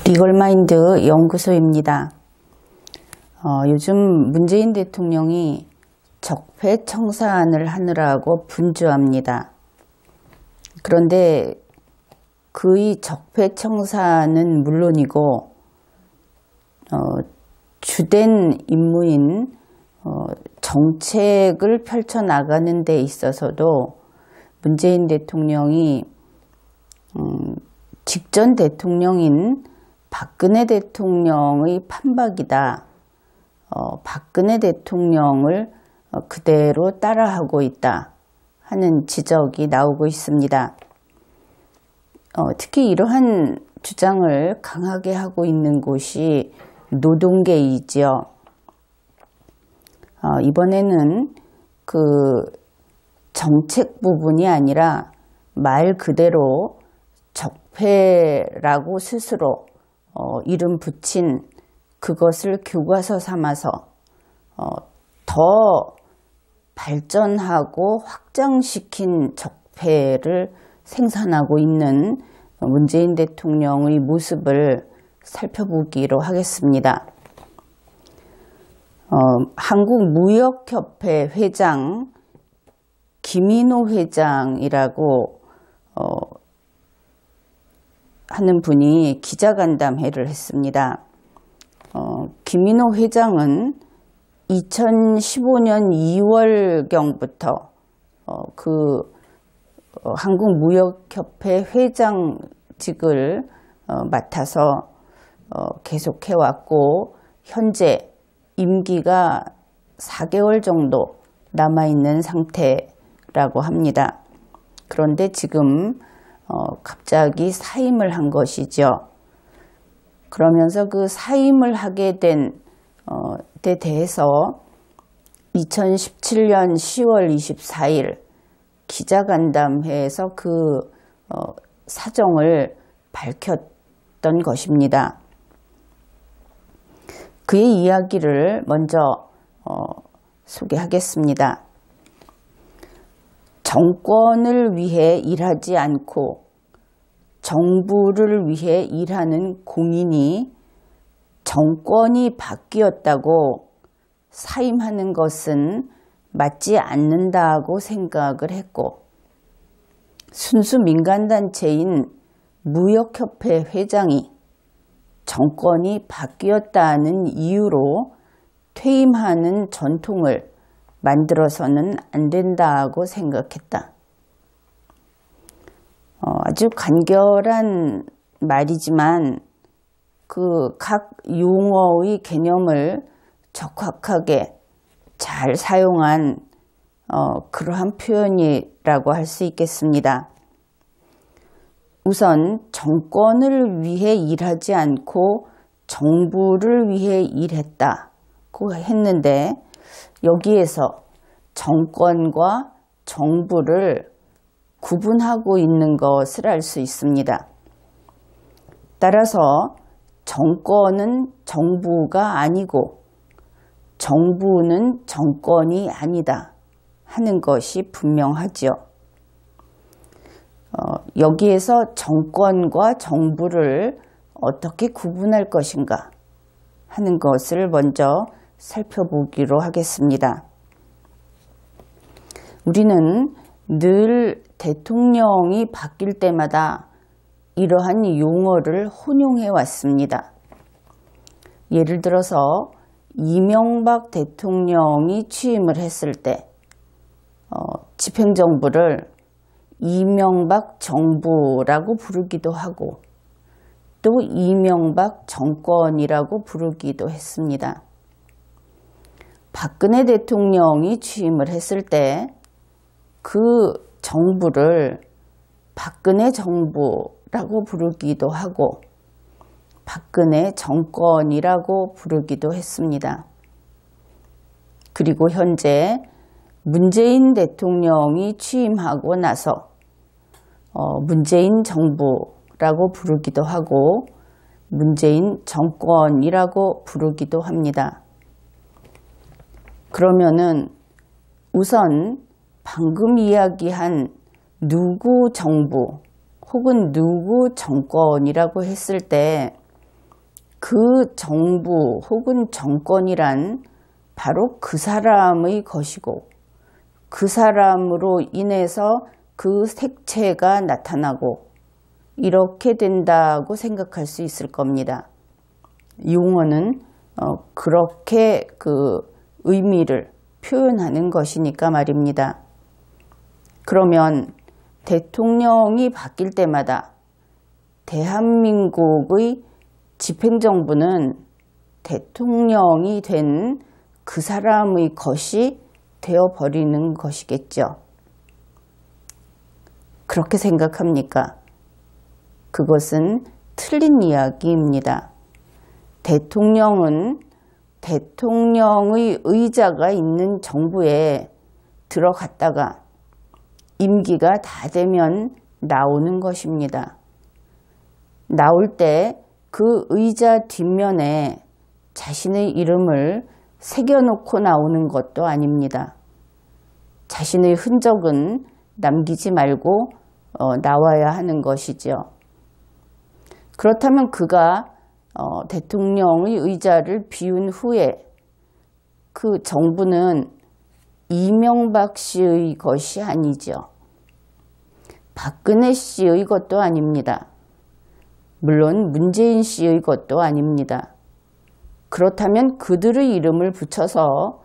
리걸마인드 연구소입니다. 요즘 문재인 대통령이 적폐청산을 하느라고 분주합니다. 그런데 그의 적폐청산은 물론이고 주된 임무인 정책을 펼쳐나가는 데 있어서도 문재인 대통령이 직전 대통령인 박근혜 대통령의 판박이다. 박근혜 대통령을 그대로 따라하고 있다 하는 지적이 나오고 있습니다. 특히 이러한 주장을 강하게 하고 있는 곳이 노동계이지요. 이번에는 그 정책 부분이 아니라 말 그대로 적폐라고 스스로 이름 붙인 그것을 교과서 삼아서 더 발전하고 확장시킨 적폐를 생산하고 있는 문재인 대통령의 모습을 살펴보기로 하겠습니다. 한국무역협회 회장 김인호 회장이라고 하는 분이 기자간담회를 했습니다. 김인호 회장은 2015년 2월경부터 한국무역협회 회장직을 맡아서 계속해왔고 현재 임기가 4개월 정도 남아있는 상태라고 합니다. 그런데 지금 갑자기 사임을 한 것이죠. 그러면서 그 사임을 하게 된 데 대해서 2017년 10월 24일 기자간담회에서 그 사정을 밝혔던 것입니다. 그의 이야기를 먼저 소개하겠습니다. 정권을 위해 일하지 않고 정부를 위해 일하는 공인이 정권이 바뀌었다고 사임하는 것은 맞지 않는다고 생각을 했고, 순수 민간단체인 무역협회 회장이 정권이 바뀌었다는 이유로 퇴임하는 전통을 만들어서는 안 된다고 생각했다. 아주 간결한 말이지만 그 각 용어의 개념을 적확하게 잘 사용한 그러한 표현이라고 할 수 있겠습니다. 우선 정권을 위해 일하지 않고 정부를 위해 일했다고 했는데 여기에서 정권과 정부를 구분하고 있는 것을 알 수 있습니다. 따라서 정권은 정부가 아니고 정부는 정권이 아니다 하는 것이 분명하죠. 여기에서 정권과 정부를 어떻게 구분할 것인가 하는 것을 먼저 살펴보기로 하겠습니다. 우리는 늘 대통령이 바뀔 때마다 이러한 용어를 혼용해 왔습니다. 예를 들어서 이명박 대통령이 취임을 했을 때 집행정부를 이명박 정부라고 부르기도 하고 또 이명박 정권이라고 부르기도 했습니다. 박근혜 대통령이 취임을 했을 때 그 정부를 박근혜 정부라고 부르기도 하고 박근혜 정권이라고 부르기도 했습니다. 그리고 현재 문재인 대통령이 취임하고 나서 문재인 정부라고 부르기도 하고 문재인 정권이라고 부르기도 합니다. 그러면은 우선 방금 이야기한 누구 정부 혹은 누구 정권이라고 했을 때 그 정부 혹은 정권이란 바로 그 사람의 것이고 그 사람으로 인해서 그 색채가 나타나고 이렇게 된다고 생각할 수 있을 겁니다. 용어는 그렇게 그 의미를 표현하는 것이니까 말입니다. 그러면 대통령이 바뀔 때마다 대한민국의 집행정부는 대통령이 된 그 사람의 것이 되어버리는 것이겠죠. 그렇게 생각합니까? 그것은 틀린 이야기입니다. 대통령은 대통령의 의자가 있는 정부에 들어갔다가 임기가 다 되면 나오는 것입니다. 나올 때 그 의자 뒷면에 자신의 이름을 새겨놓고 나오는 것도 아닙니다. 자신의 흔적은 남기지 말고 나와야 하는 것이죠. 그렇다면 그가 대통령의 의자를 비운 후에 그 정부는 이명박 씨의 것이 아니죠. 박근혜 씨의 것도 아닙니다. 물론 문재인 씨의 것도 아닙니다. 그렇다면 그들의 이름을 붙여서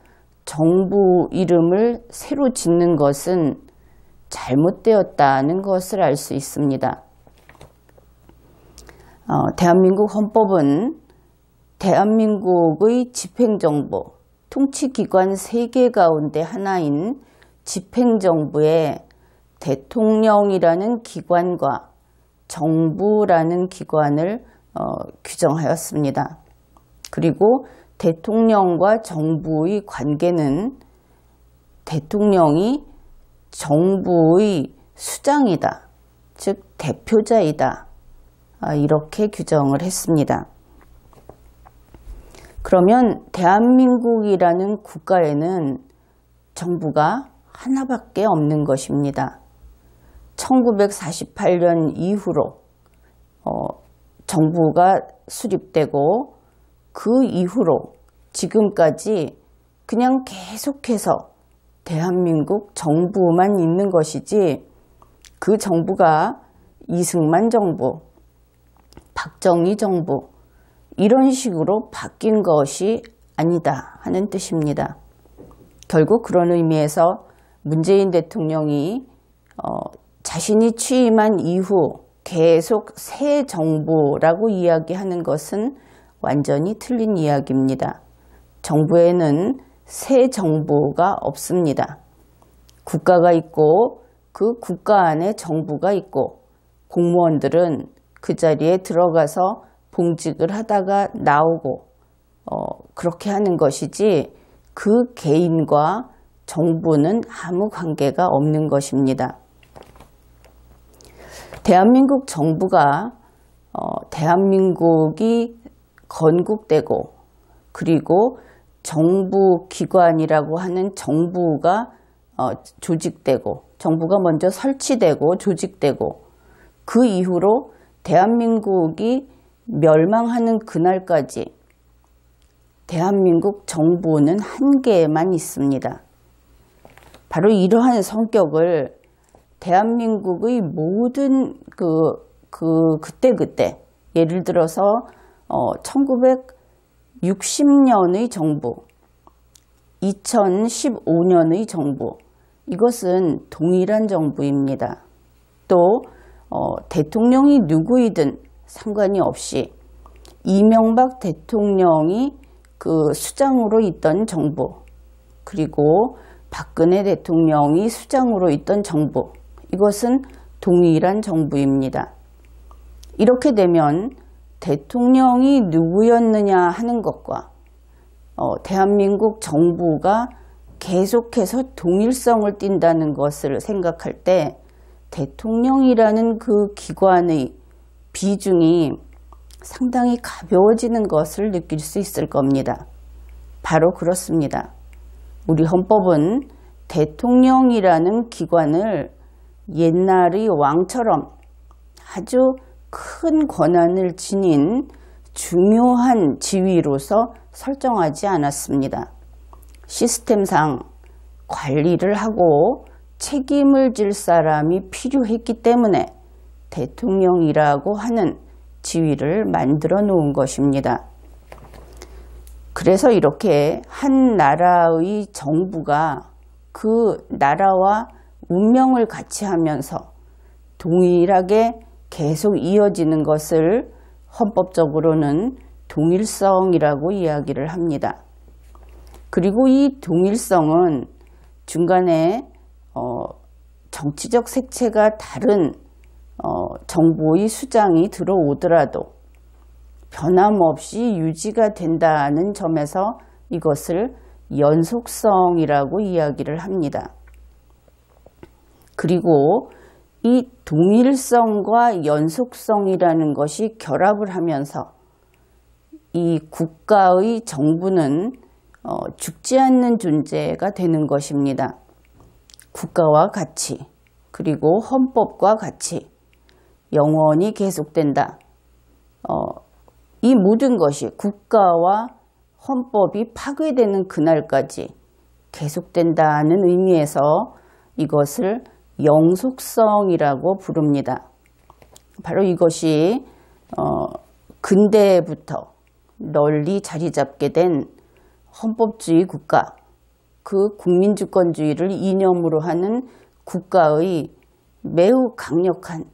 정부 이름을 새로 짓는 것은 잘못되었다는 것을 알 수 있습니다. 대한민국 헌법은 대한민국의 집행정부, 통치기관 3개 가운데 하나인 집행정부에 대통령이라는 기관과 정부라는 기관을 규정하였습니다. 그리고 대통령과 정부의 관계는 대통령이 정부의 수장이다, 즉 대표자이다, 이렇게 규정을 했습니다. 그러면 대한민국이라는 국가에는 정부가 하나밖에 없는 것입니다. 1948년 이후로 정부가 수립되고 그 이후로 지금까지 그냥 계속해서 대한민국 정부만 있는 것이지 그 정부가 이승만 정부, 박정희 정부 이런 식으로 바뀐 것이 아니다 하는 뜻입니다. 결국 그런 의미에서 문재인 대통령이 자신이 취임한 이후 계속 새 정부라고 이야기하는 것은 완전히 틀린 이야기입니다. 정부에는 새 정부가 없습니다. 국가가 있고 그 국가 안에 정부가 있고 공무원들은 그 자리에 들어가서 봉직을 하다가 나오고 그렇게 하는 것이지 그 개인과 정부는 아무 관계가 없는 것입니다. 대한민국 정부가 대한민국이 건국되고 그리고 정부기관이라고 하는 정부가 조직되고 정부가 먼저 설치되고 조직되고 그 이후로 대한민국이 멸망하는 그날까지 대한민국 정부는 한 개만 있습니다. 바로 이러한 성격을 대한민국의 모든 그때 예를 들어서 1960년의 정부, 2015년의 정부, 이것은 동일한 정부입니다. 또 대통령이 누구이든 상관이 없이 이명박 대통령이 그 수장으로 있던 정부, 그리고 박근혜 대통령이 수장으로 있던 정부, 이것은 동일한 정부입니다. 이렇게 되면 대통령이 누구였느냐 하는 것과 대한민국 정부가 계속해서 동일성을 띈다는 것을 생각할 때 대통령이라는 그 기관의 비중이 상당히 가벼워지는 것을 느낄 수 있을 겁니다. 바로 그렇습니다. 우리 헌법은 대통령이라는 기관을 옛날의 왕처럼 아주 큰 권한을 지닌 중요한 지위로서 설정하지 않았습니다. 시스템상 관리를 하고 책임을 질 사람이 필요했기 때문에 대통령이라고 하는 지위를 만들어 놓은 것입니다. 그래서 이렇게 한 나라의 정부가 그 나라와 운명을 같이 하면서 동일하게 계속 이어지는 것을 헌법적으로는 동일성이라고 이야기를 합니다. 그리고 이 동일성은 중간에 정치적 색채가 다른 정부의 수장이 들어오더라도 변함없이 유지가 된다는 점에서 이것을 연속성이라고 이야기를 합니다. 그리고 이 동일성과 연속성이라는 것이 결합을 하면서 이 국가의 정부는 죽지 않는 존재가 되는 것입니다. 국가와 같이, 그리고 헌법과 같이 영원히 계속된다. 이 모든 것이 국가와 헌법이 파괴되는 그날까지 계속된다는 의미에서 이것을 영속성이라고 부릅니다. 바로 이것이 근대부터 널리 자리 잡게 된 헌법주의 국가, 그 국민주권주의를 이념으로 하는 국가의 매우 강력한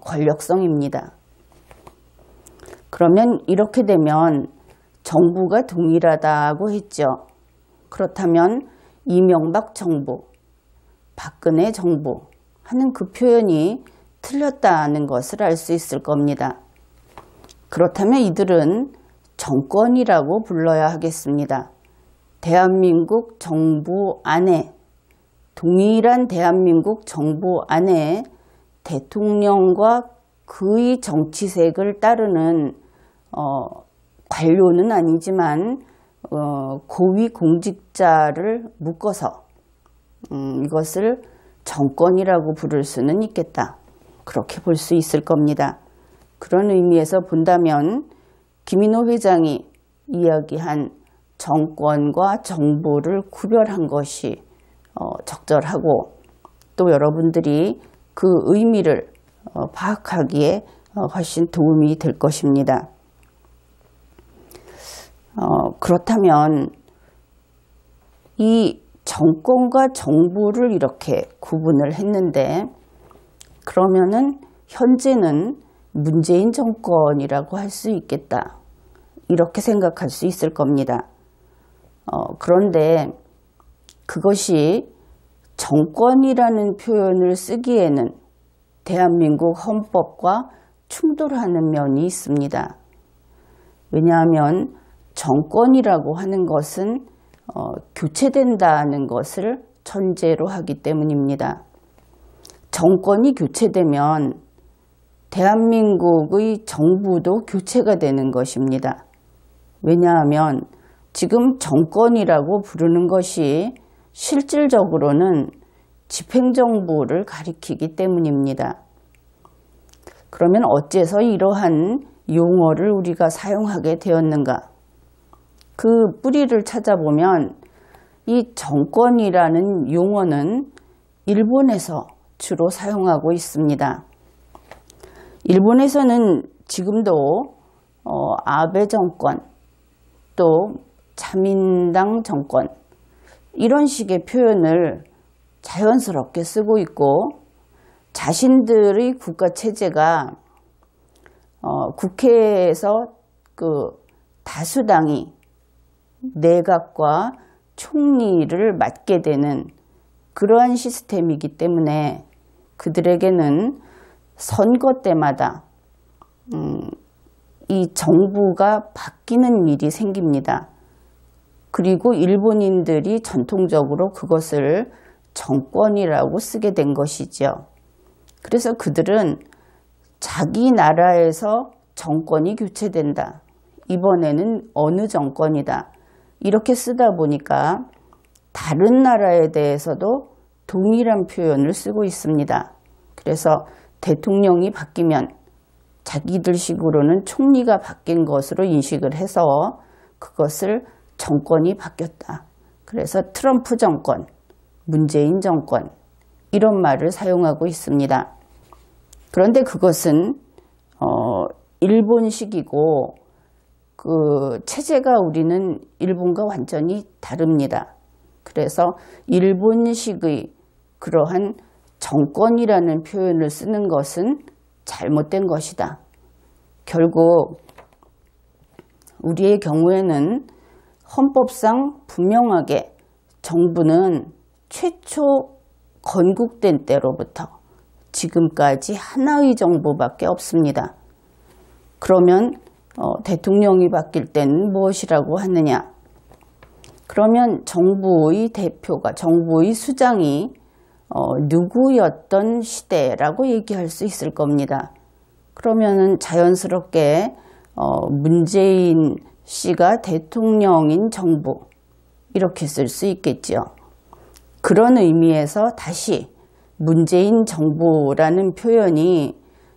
권력성입니다. 그러면 이렇게 되면 정부가 동일하다고 했죠. 그렇다면 이명박 정부, 박근혜 정부 하는 그 표현이 틀렸다는 것을 알 수 있을 겁니다. 그렇다면 이들은 정권이라고 불러야 하겠습니다. 대한민국 정부 안에, 동일한 대한민국 정부 안에 대통령과 그의 정치색을 따르는 관료는 아니지만 고위 공직자를 묶어서 이것을 정권이라고 부를 수는 있겠다. 그렇게 볼 수 있을 겁니다. 그런 의미에서 본다면 김인호 회장이 이야기한 정권과 정부를 구별한 것이 적절하고, 또 여러분들이 그 의미를 파악하기에 훨씬 도움이 될 것입니다. 그렇다면 이 정권과 정부를 이렇게 구분을 했는데, 그러면은 현재는 문재인 정권이라고 할 수 있겠다, 이렇게 생각할 수 있을 겁니다. 그런데 그것이 정권이라는 표현을 쓰기에는 대한민국 헌법과 충돌하는 면이 있습니다. 왜냐하면 정권이라고 하는 것은 교체된다는 것을 전제로 하기 때문입니다. 정권이 교체되면 대한민국의 정부도 교체가 되는 것입니다. 왜냐하면 지금 정권이라고 부르는 것이 실질적으로는 집행정부를 가리키기 때문입니다. 그러면 어째서 이러한 용어를 우리가 사용하게 되었는가? 그 뿌리를 찾아보면 이 정권이라는 용어는 일본에서 주로 사용하고 있습니다. 일본에서는 지금도 아베 정권, 또 자민당 정권, 이런 식의 표현을 자연스럽게 쓰고 있고, 자신들의 국가체제가 국회에서 그 다수당이 내각과 총리를 맡게 되는 그러한 시스템이기 때문에 그들에게는 선거 때마다 이 정부가 바뀌는 일이 생깁니다. 그리고 일본인들이 전통적으로 그것을 정권이라고 쓰게 된 것이죠. 그래서 그들은 자기 나라에서 정권이 교체된다, 이번에는 어느 정권이다, 이렇게 쓰다 보니까 다른 나라에 대해서도 동일한 표현을 쓰고 있습니다. 그래서 대통령이 바뀌면 자기들식으로는 총리가 바뀐 것으로 인식을 해서 그것을 정권이 바뀌었다. 그래서 트럼프 정권, 문재인 정권 이런 말을 사용하고 있습니다. 그런데 그것은 일본식이고 그 체제가 우리는 일본과 완전히 다릅니다. 그래서 일본식의 그러한 정권이라는 표현을 쓰는 것은 잘못된 것이다. 결국 우리의 경우에는 헌법상 분명하게 정부는 최초 건국된 때로부터 지금까지 하나의 정부밖에 없습니다. 그러면 대통령이 바뀔 때는 무엇이라고 하느냐? 그러면 정부의 대표가, 정부의 수장이 누구였던 시대라고 얘기할 수 있을 겁니다. 그러면은 자연스럽게 문재인 씨가 대통령인 정부 이렇게 쓸 수 있겠죠. 그런 의미에서 다시 문재인 정부라는 표현이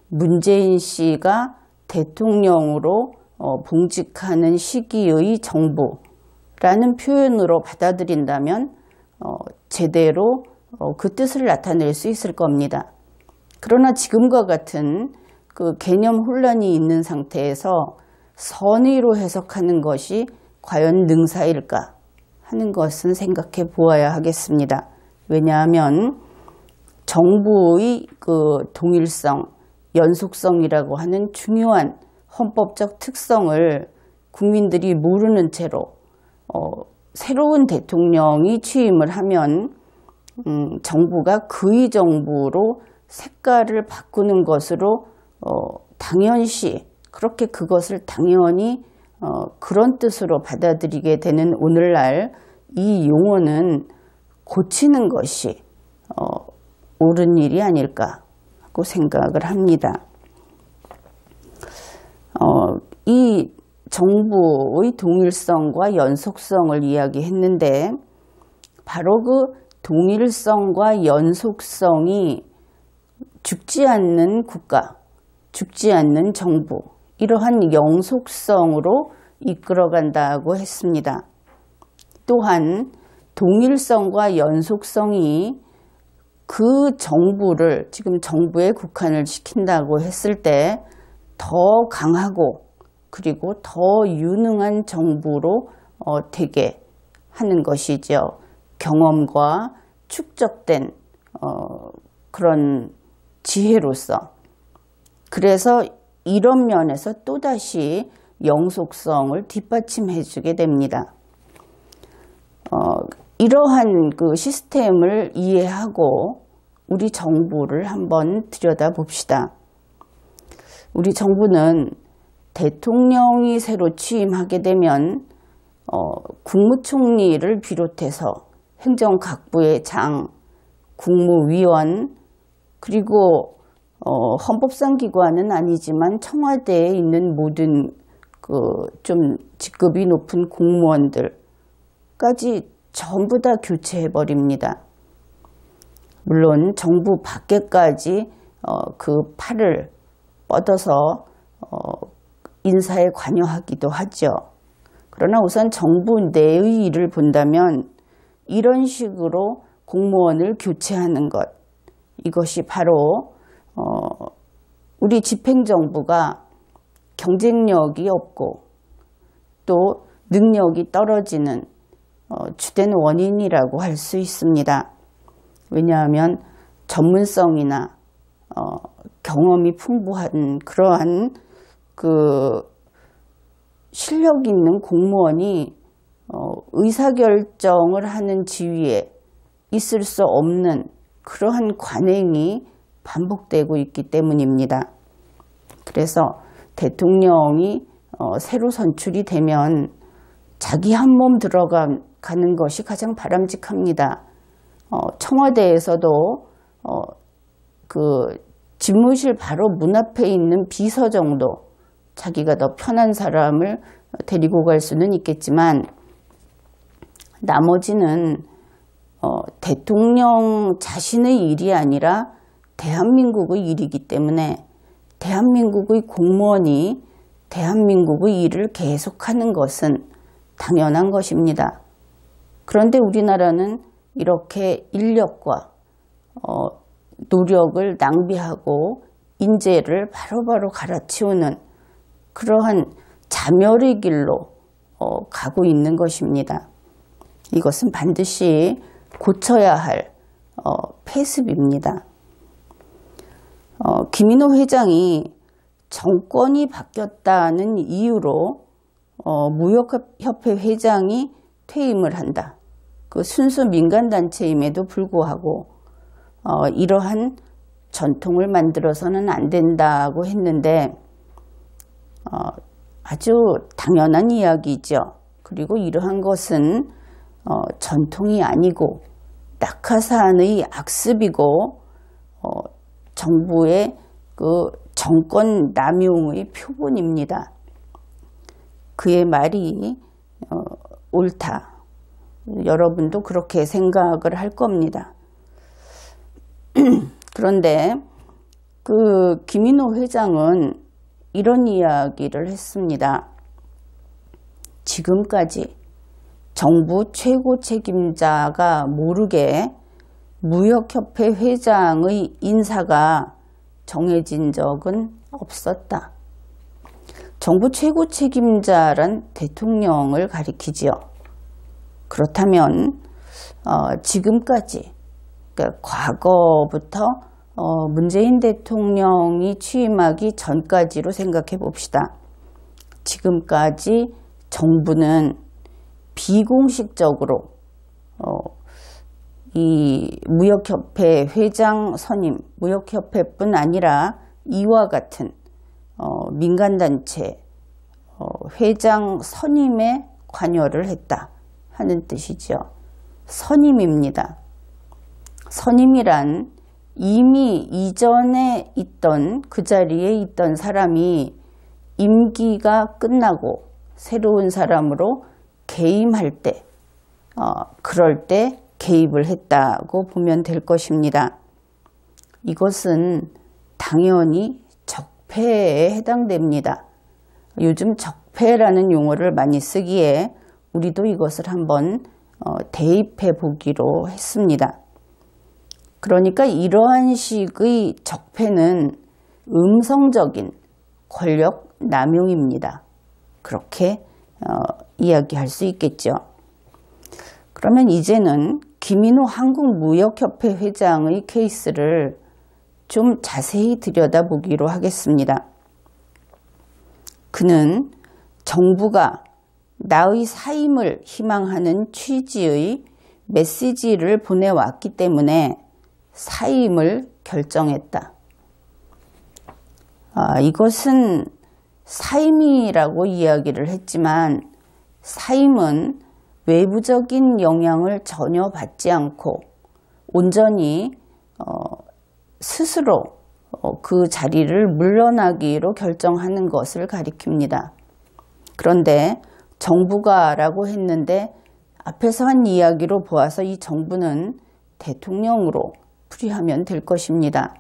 문재인 씨가 대통령으로 봉직하는 시기의 정부라는 표현으로 받아들인다면 제대로 그 뜻을 나타낼 수 있을 겁니다. 그러나 지금과 같은 그 개념 혼란이 있는 상태에서 선의로 해석하는 것이 과연 능사일까 하는 것은 생각해 보아야 하겠습니다. 왜냐하면 정부의 그 동일성, 연속성이라고 하는 중요한 헌법적 특성을 국민들이 모르는 채로 새로운 대통령이 취임을 하면 정부가 그의 정부로 색깔을 바꾸는 것으로 당연시 그렇게 그것을 당연히 그런 뜻으로 받아들이게 되는 오늘날 이 용어는 고치는 것이 옳은 일이 아닐까 하고 생각을 합니다. 이 정부의 동일성과 연속성을 이야기했는데 바로 그 동일성과 연속성이 죽지 않는 국가, 죽지 않는 정부 이러한 영속성으로 이끌어간다고 했습니다. 또한 동일성과 연속성이 그 정부를 지금 정부에 국한을 시킨다고 했을 때 더 강하고 그리고 더 유능한 정부로 되게 하는 것이죠. 경험과 축적된 그런 지혜로서. 그래서 이런 면에서 또다시 영속성을 뒷받침해 주게 됩니다. 이러한 그 시스템을 이해하고 우리 정부를 한번 들여다봅시다. 우리 정부는 대통령이 새로 취임하게 되면 국무총리를 비롯해서 행정각부의 장, 국무위원, 그리고 헌법상 기관은 아니지만 청와대에 있는 모든 그 좀 직급이 높은 공무원들까지 전부 다 교체해 버립니다. 물론 정부 밖에까지 그 팔을 뻗어서 인사에 관여하기도 하죠. 그러나 우선 정부 내의 일을 본다면 이런 식으로 공무원을 교체하는 것, 이것이 바로 우리 집행정부가 경쟁력이 없고 또 능력이 떨어지는 주된 원인이라고 할 수 있습니다. 왜냐하면 전문성이나 경험이 풍부한 그러한 그 실력 있는 공무원이 의사결정을 하는 지위에 있을 수 없는 그러한 관행이 반복되고 있기 때문입니다. 그래서 대통령이 새로 선출이 되면 자기 한 몸 들어가는 것이 가장 바람직합니다. 청와대에서도 그 집무실 바로 문 앞에 있는 비서 정도 자기가 더 편한 사람을 데리고 갈 수는 있겠지만 나머지는 대통령 자신의 일이 아니라 대한민국의 일이기 때문에 대한민국의 공무원이 대한민국의 일을 계속하는 것은 당연한 것입니다. 그런데 우리나라는 이렇게 인력과 노력을 낭비하고 인재를 바로바로 갈아치우는 그러한 자멸의 길로 가고 있는 것입니다. 이것은 반드시 고쳐야 할 폐습입니다. 김인호 회장이 정권이 바뀌었다는 이유로 무역협회 회장이 퇴임을 한다. 그 순수 민간단체임에도 불구하고 이러한 전통을 만들어서는 안 된다고 했는데 아주 당연한 이야기죠. 그리고 이러한 것은 전통이 아니고 낙하산의 악습이고 정부의 그 정권 남용의 표본입니다. 그의 말이 옳다. 여러분도 그렇게 생각을 할 겁니다. 그런데 그 김인호 회장은 이런 이야기를 했습니다. 지금까지 정부 최고 책임자가 모르게 무역협회 회장의 인사가 정해진 적은 없었다. 정부 최고 책임자란 대통령을 가리키지요. 그렇다면 지금까지 그러니까 과거부터 문재인 대통령이 취임하기 전까지로 생각해 봅시다. 지금까지 정부는 비공식적으로 이 무역협회 회장 선임, 무역협회뿐 아니라 이와 같은 민간단체 회장 선임에 관여를 했다 하는 뜻이죠. 선임입니다. 선임이란 이미 이전에 있던 그 자리에 있던 사람이 임기가 끝나고 새로운 사람으로 개임할 때 그럴 때 개입을 했다고 보면 될 것입니다. 이것은 당연히 적폐에 해당됩니다. 요즘 적폐라는 용어를 많이 쓰기에 우리도 이것을 한번 대입해 보기로 했습니다. 그러니까 이러한 식의 적폐는 음성적인 권력 남용입니다. 그렇게 이야기할 수 있겠죠. 그러면 이제는 김인호 한국무역협회 회장의 케이스를 좀 자세히 들여다보기로 하겠습니다. 그는 정부가 나의 사임을 희망하는 취지의 메시지를 보내왔기 때문에 사임을 결정했다. 이것은 사임이라고 이야기를 했지만 사임은 외부적인 영향을 전혀 받지 않고 온전히 스스로 그 자리를 물러나기로 결정하는 것을 가리킵니다. 그런데 정부가 라고 했는데 앞에서 한 이야기로 보아서 이 정부는 대통령으로 풀이하면 될 것입니다.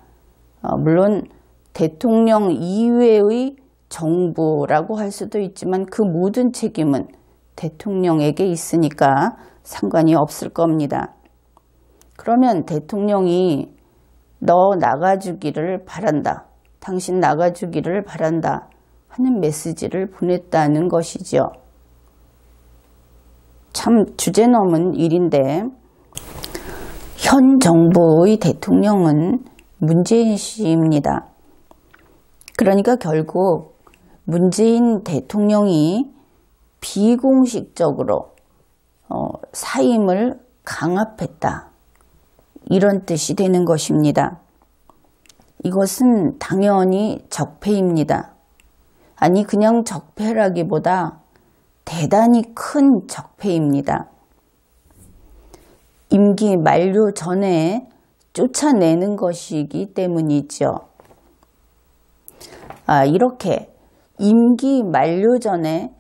물론 대통령 이외의 정부라고 할 수도 있지만 그 모든 책임은 대통령에게 있으니까 상관이 없을 겁니다. 그러면 대통령이 너 나가주기를 바란다. 당신 나가주기를 바란다. 하는 메시지를 보냈다는 것이죠. 참 주제넘은 일인데 현 정부의 대통령은 문재인 씨입니다. 그러니까 결국 문재인 대통령이 비공식적으로 사임을 강압했다. 이런 뜻이 되는 것입니다. 이것은 당연히 적폐입니다. 아니 그냥 적폐라기보다 대단히 큰 적폐입니다. 임기 만료 전에 쫓아내는 것이기 때문이죠. 이렇게 임기 만료 전에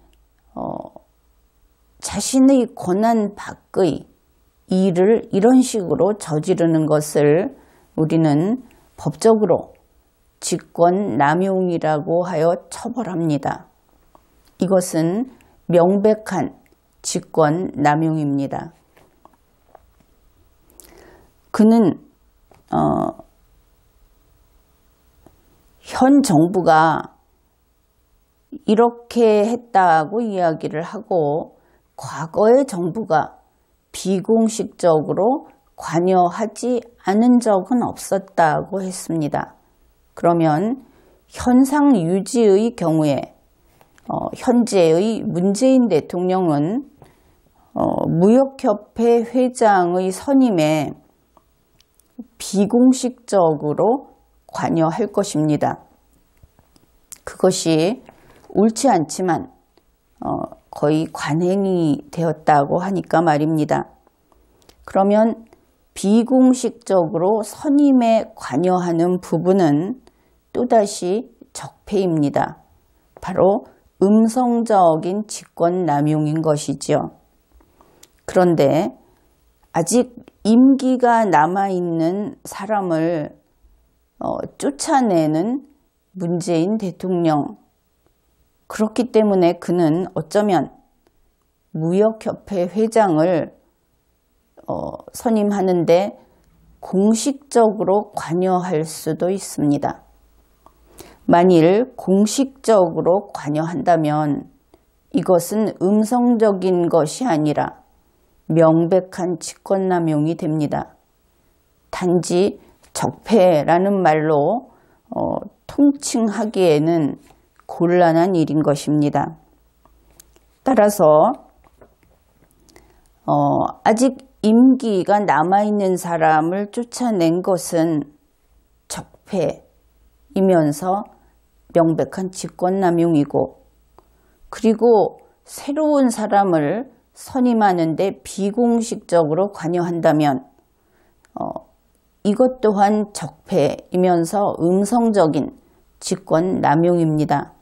자신의 권한 밖의 일을 이런 식으로 저지르는 것을 우리는 법적으로 직권 남용이라고 하여 처벌합니다. 이것은 명백한 직권 남용입니다. 그는 현 정부가 이렇게 했다고 이야기를 하고 과거의 정부가 비공식적으로 관여하지 않은 적은 없었다고 했습니다. 그러면 현상 유지의 경우에 현재의 문재인 대통령은 무역협회 회장의 선임에 비공식적으로 관여할 것입니다. 그것이 옳지 않지만 거의 관행이 되었다고 하니까 말입니다. 그러면 비공식적으로 선임에 관여하는 부분은 또다시 적폐입니다. 바로 음성적인 직권남용인 것이죠. 그런데 아직 임기가 남아있는 사람을 쫓아내는 문재인 대통령, 그렇기 때문에 그는 어쩌면 무역협회 회장을 선임하는데 공식적으로 관여할 수도 있습니다. 만일 공식적으로 관여한다면 이것은 음성적인 것이 아니라 명백한 직권남용이 됩니다. 단지 적폐라는 말로 통칭하기에는 곤란한 일인 것입니다. 따라서 아직 임기가 남아있는 사람을 쫓아낸 것은 적폐이면서 명백한 직권남용이고, 그리고 새로운 사람을 선임하는데 비공식적으로 관여한다면 이것 또한 적폐이면서 음성적인 직권남용입니다.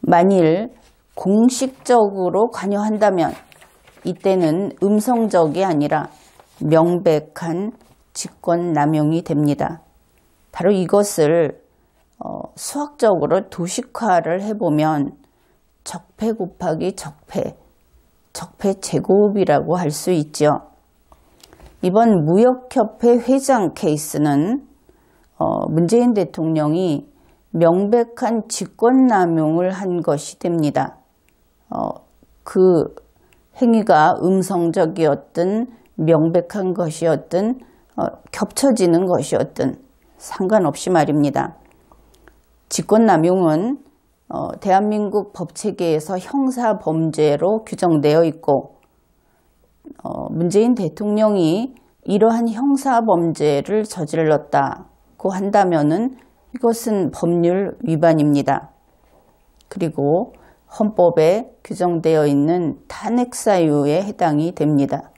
만일 공식적으로 관여한다면 이때는 음성적이 아니라 명백한 직권남용이 됩니다. 바로 이것을 수학적으로 도식화를 해보면 적폐 곱하기 적폐, 적폐 제곱이라고 할 수 있죠. 이번 무역협회 회장 케이스는 문재인 대통령이 명백한 직권남용을 한 것이 됩니다. 그 행위가 음성적이었든 명백한 것이었든 겹쳐지는 것이었든 상관없이 말입니다. 직권남용은 대한민국 법체계에서 형사범죄로 규정되어 있고 문재인 대통령이 이러한 형사범죄를 저질렀다고 한다면은 이것은 법률 위반입니다. 그리고 헌법에 규정되어 있는 탄핵사유에 해당이 됩니다.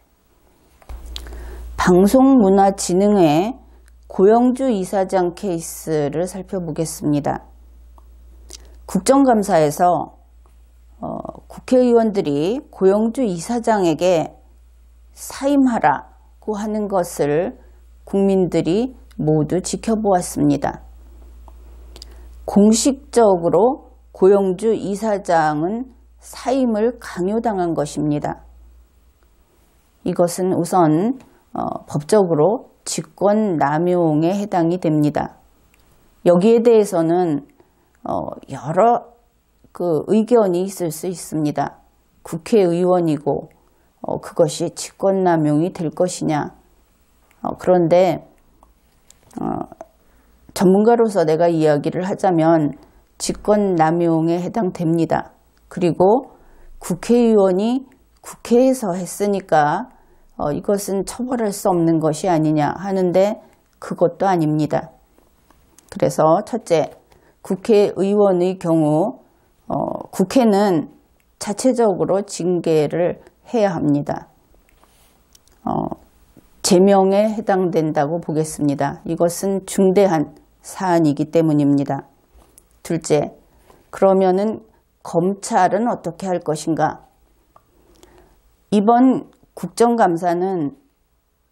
방송문화진흥회 고영주 이사장 케이스를 살펴보겠습니다. 국정감사에서 국회의원들이 고영주 이사장에게 사임하라고 하는 것을 국민들이 모두 지켜보았습니다. 공식적으로 고영주 이사장은 사임을 강요당한 것입니다. 이것은 우선 법적으로 직권남용에 해당이 됩니다. 여기에 대해서는 여러 의견이 있을 수 있습니다. 국회의원이고 그것이 직권남용이 될 것이냐. 그런데 전문가로서 내가 이야기를 하자면 직권남용에 해당됩니다. 그리고 국회의원이 국회에서 했으니까 이것은 처벌할 수 없는 것이 아니냐 하는데 그것도 아닙니다. 그래서 첫째, 국회의원의 경우 국회는 자체적으로 징계를 해야 합니다. 제명에 해당된다고 보겠습니다. 이것은 중대한 사안이기 때문입니다. 둘째, 그러면은 검찰은 어떻게 할 것인가? 이번 국정감사는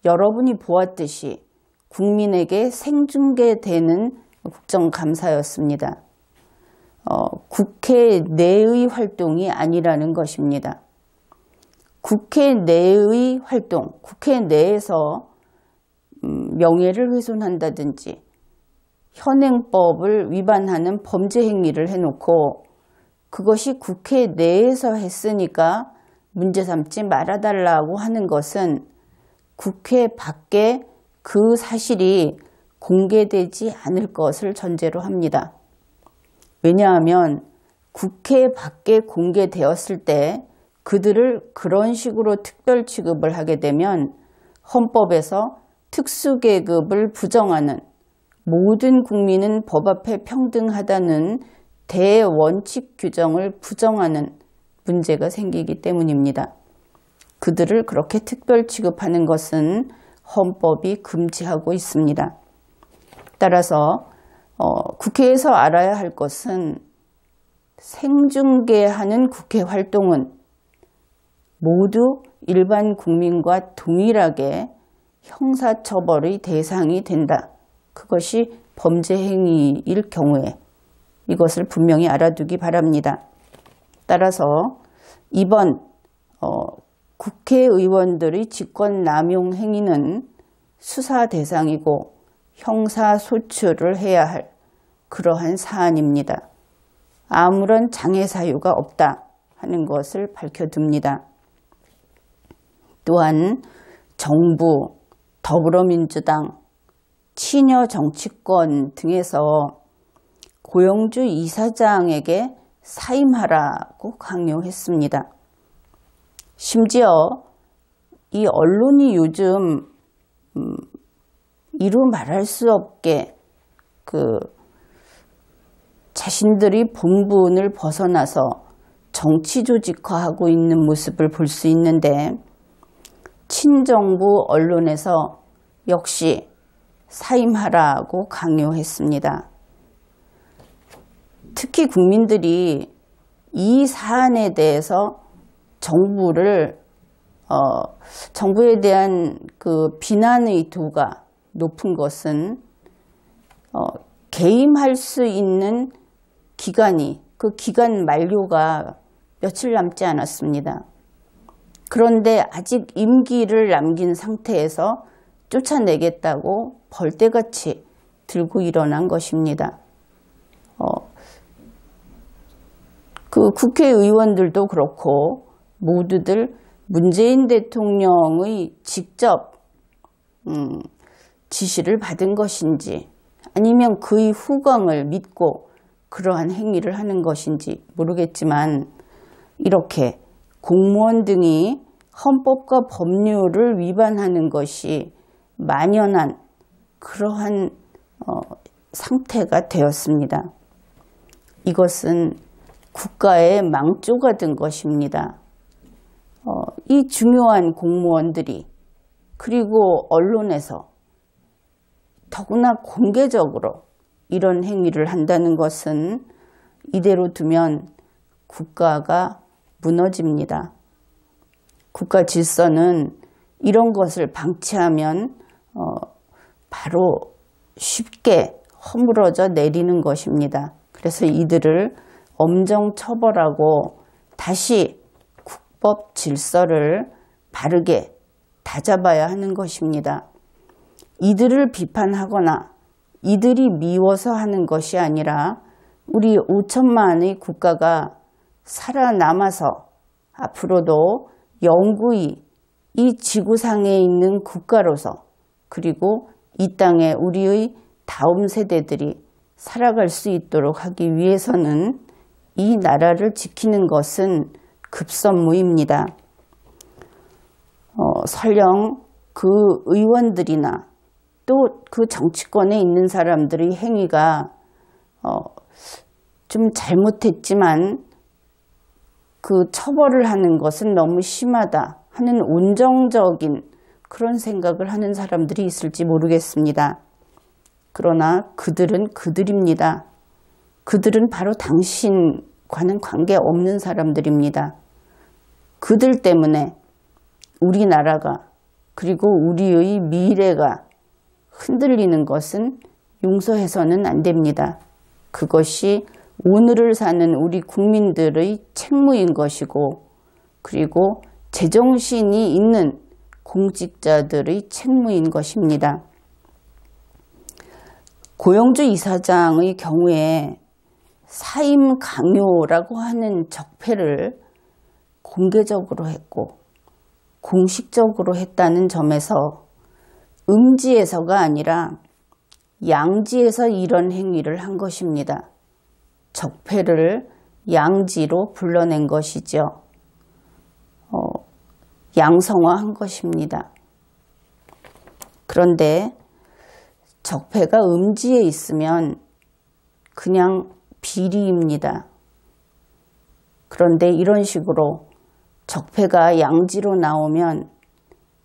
여러분이 보았듯이 국민에게 생중계되는 국정감사였습니다. 국회 내의 활동이 아니라는 것입니다. 국회 내의 활동, 국회 내에서 명예를 훼손한다든지 현행법을 위반하는 범죄 행위를 해놓고 그것이 국회 내에서 했으니까 문제 삼지 말아달라고 하는 것은 국회 밖에 그 사실이 공개되지 않을 것을 전제로 합니다. 왜냐하면 국회 밖에 공개되었을 때 그들을 그런 식으로 특별 취급을 하게 되면 헌법에서 특수계급을 부정하는 모든 국민은 법 앞에 평등하다는 대원칙 규정을 부정하는 문제가 생기기 때문입니다. 그들을 그렇게 특별 취급하는 것은 헌법이 금지하고 있습니다. 따라서 국회에서 알아야 할 것은 생중계하는 국회 활동은 모두 일반 국민과 동일하게 형사처벌의 대상이 된다. 그것이 범죄 행위일 경우에 이것을 분명히 알아두기 바랍니다. 따라서 이번 국회의원들의 직권남용 행위는 수사 대상이고 형사소출을 해야 할 그러한 사안입니다. 아무런 장애 사유가 없다 하는 것을 밝혀둡니다. 또한 정부, 더불어민주당, 친여 정치권 등에서 고영주 이사장에게 사임하라고 강요했습니다. 심지어 이 언론이 요즘 이루 말할 수 없게 자신들이 본분을 벗어나서 정치 조직화하고 있는 모습을 볼 수 있는데 친정부 언론에서 역시 사임하라고 강요했습니다. 특히 국민들이 이 사안에 대해서 정부에 대한 그 비난의 도가 높은 것은 개임할 수 있는 기간이 그 기간 만료가 며칠 남지 않았습니다. 그런데 아직 임기를 남긴 상태에서 쫓아내겠다고 벌떼같이 들고 일어난 것입니다. 그 국회의원들도 그렇고 모두들 문재인 대통령의 직접 지시를 받은 것인지 아니면 그의 후광을 믿고 그러한 행위를 하는 것인지 모르겠지만 이렇게 공무원 등이 헌법과 법률을 위반하는 것이 만연한 그러한 상태가 되었습니다. 이것은 국가의 망조가 된 것입니다. 이 중요한 공무원들이 그리고 언론에서 더구나 공개적으로 이런 행위를 한다는 것은 이대로 두면 국가가 무너집니다. 국가 질서는 이런 것을 방치하면 바로 쉽게 허물어져 내리는 것입니다. 그래서 이들을 엄정 처벌하고 다시 국법 질서를 바르게 다잡아야 하는 것입니다. 이들을 비판하거나 이들이 미워서 하는 것이 아니라 우리 5천만의 국가가 살아남아서 앞으로도 영구히 이 지구상에 있는 국가로서 그리고 이 땅에 우리의 다음 세대들이 살아갈 수 있도록 하기 위해서는 이 나라를 지키는 것은 급선무입니다. 설령 그 의원들이나 또 그 정치권에 있는 사람들의 행위가 좀 잘못했지만 그 처벌을 하는 것은 너무 심하다 하는 온정적인 그런 생각을 하는 사람들이 있을지 모르겠습니다. 그러나 그들은 그들입니다. 그들은 바로 당신과는 관계없는 사람들입니다. 그들 때문에 우리나라가 그리고 우리의 미래가 흔들리는 것은 용서해서는 안 됩니다. 그것이 오늘을 사는 우리 국민들의 책무인 것이고, 그리고 제정신이 있는 공직자들의 책무인 것입니다. 고영주 이사장의 경우에 사임 강요라고 하는 적폐를 공개적으로 했고 공식적으로 했다는 점에서 음지에서가 아니라 양지에서 이런 행위를 한 것입니다. 적폐를 양지로 불러낸 것이죠. 양성화한 것입니다. 그런데 적폐가 음지에 있으면 그냥 비리입니다. 그런데 이런 식으로 적폐가 양지로 나오면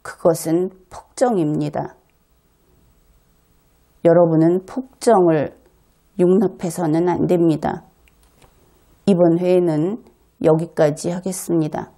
그것은 폭정입니다. 여러분은 폭정을 용납해서는 안 됩니다. 이번 회에는 여기까지 하겠습니다.